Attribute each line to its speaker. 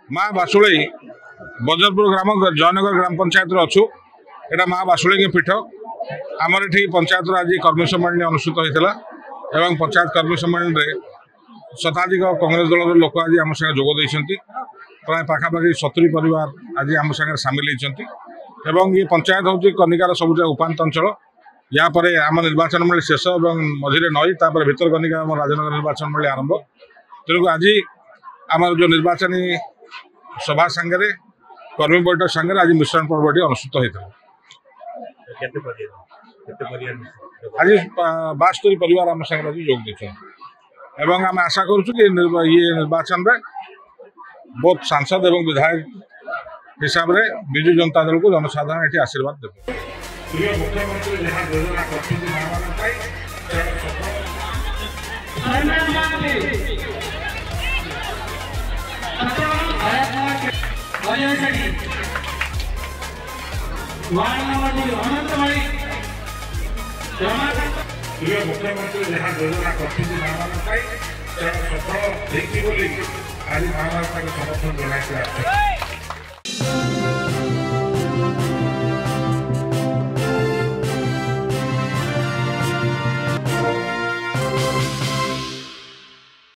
Speaker 1: माँ बासुली बजरपुर ग्राम जयनगर ग्राम पंचायत अच्छु एटा माँ बासुली पीठ आमर ये पंचायत आज कर्मी सम्मेलन अनुष्ठित होता है। पंचायत कर्मी सम्मेलन में शताधिक कांग्रेस दल लोक आज आम संगे जोग प्राय पाखापाखि 70 परिवार आज आम संगे सामिल होती। ये पंचायत हूँ कनिकार सबुज उपात अंचल या आम निर्वाचन मंडली शेष और मझे नई भितरकनिका राजनगर निर्वाचन मंडली आरंभ। तेणुक आज आम जो निर्वाचनी सभा सांगे कर्मी बैठक सांगे आज मिश्रण पर्वटी अनुष्ठित होता है। आज 72 परिवार आम संगे आज जोग देते एवं आम आशा करुँ कि ये निर्वाचन में बहुत सांसद एवं विधायक हिसाब से विजु जनता दल को जनसाधारण ये आशीर्वाद देते। मुख्यमंत्री जहाँ योजना कर सफल आज महाराष्ट्र समर्थन जन।